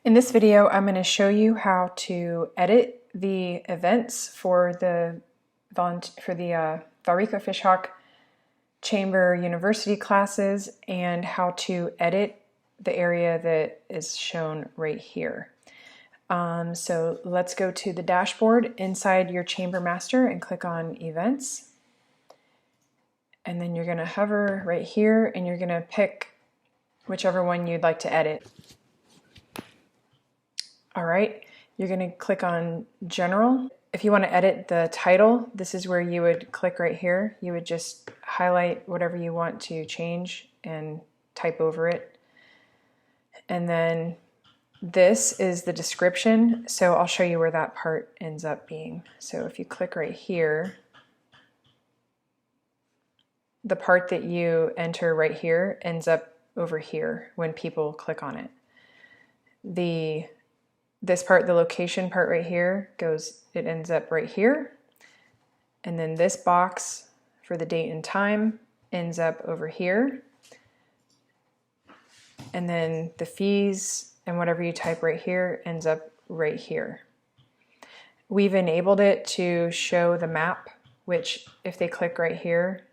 In this video, I'm going to show you how to edit the events for the Valrica Fishhawk Chamber University classes and how to edit the area that is shown right here. So let's go to the dashboard inside your Chamber Master and click on Events. And then you're going to hover right here and you're going to pick whichever one you'd like to edit. All right, you're going to click on General. If you want to edit the title, this is where you would click right here. You would just highlight whatever you want to change and type over it. And then this is the description, so I'll show you where that part ends up being. So if you click right here, the part that you enter right here ends up over here when people click on it. This part, the location part right here, it ends up right here. And then this box for the date and time ends up over here. And then the fees and whatever you type right here ends up right here. We've enabled it to show the map, which if they click right here,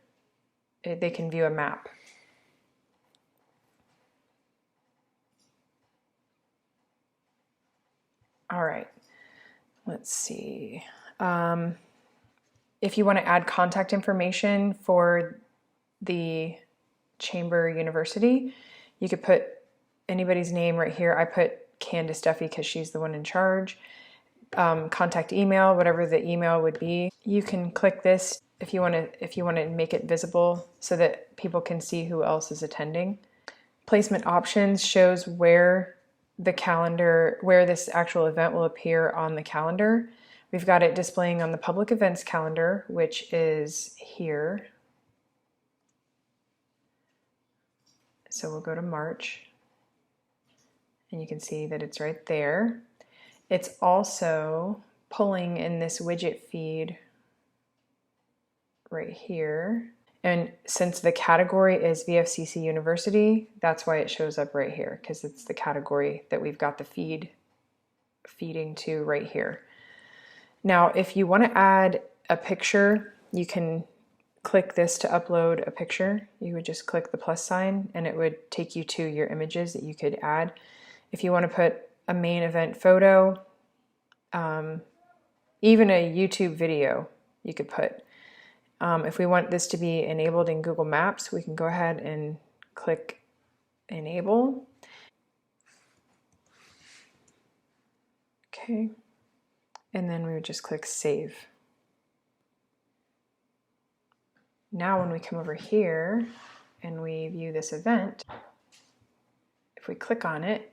they can view a map. All right, let's see. If you want to add contact information for the Chamber University, you could put anybody's name right here. I put Candace Duffy because she's the one in charge. Contact email, whatever the email would be. You can click this if you want to make it visible so that people can see who else is attending. Placement options shows where this actual event will appear on the calendar. We've got it displaying on the public events calendar, which is here. So we'll go to March, and you can see that it's right there. It's also pulling in this widget feed right here. And since the category is VFCC University, that's why it shows up right here, because it's the category that we've got the feeding to right here. Now, if you want to add a picture, you can click this to upload a picture. You would just click the plus sign and it would take you to your images that you could add. If you want to put a main event photo, even a YouTube video, you could put. If we want this to be enabled in Google Maps, we can go ahead and click Enable. Okay, and then we would just click Save. Now when we come over here and we view this event, if we click on it,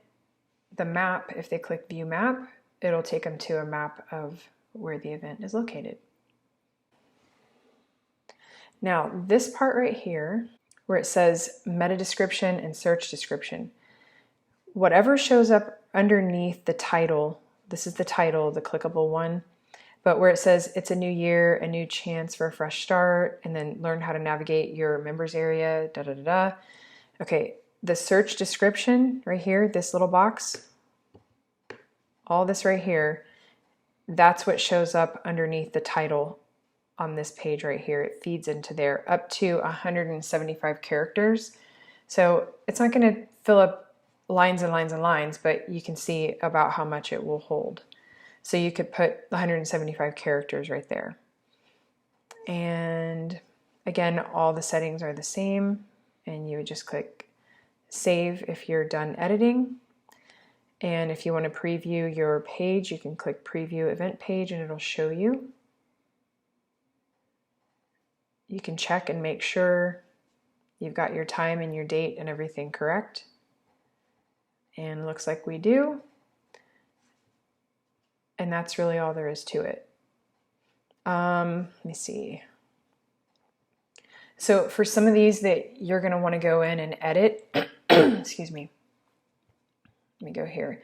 the map, if they click View Map, it'll take them to a map of where the event is located. Now, this part right here, where it says meta description and search description, whatever shows up underneath the title, this is the title, the clickable one, but where it says it's a new year, a new chance for a fresh start, and then learn how to navigate your members area, da da da da. Okay, the search description right here, this little box, all this right here, that's what shows up underneath the title on this page right here. It feeds into there up to 175 characters. So it's not going to fill up lines and lines and lines, but you can see about how much it will hold. So you could put 175 characters right there. And again, all the settings are the same, and you would just click Save if you're done editing. And if you want to preview your page, you can click Preview Event Page and it'll show you. You can check and make sure you've got your time and your date and everything correct. And looks like we do. And that's really all there is to it. Let me see. So for some of these that you're going to want to go in and edit, excuse me. Let me go here.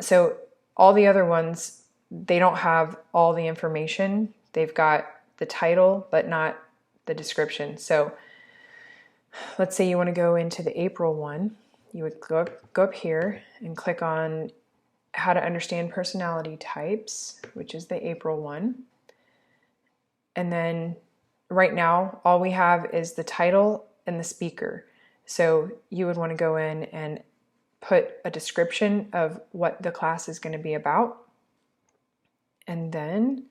So all the other ones, they don't have all the information. They've got the title, but not the description. So let's say you want to go into the April one. You would go up here and click on how to understand personality types, which is the April one. And then right now, all we have is the title and the speaker. So you would want to go in and put a description of what the class is going to be about. And then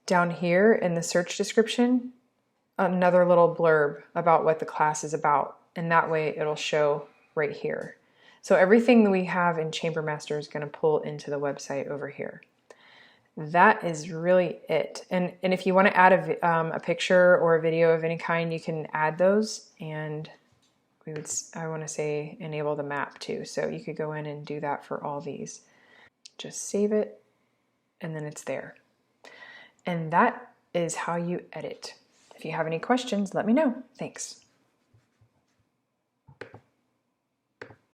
down here in the search description, another little blurb about what the class is about. And that way it'll show right here. So everything that we have in Chamber Master is going to pull into the website over here. That is really it. And if you want to add a picture or a video of any kind, you can add those. And I want to say enable the map too. So you could go in and do that for all these. Just save it, and then it's there. And that is how you edit. If you have any questions, let me know. Thanks.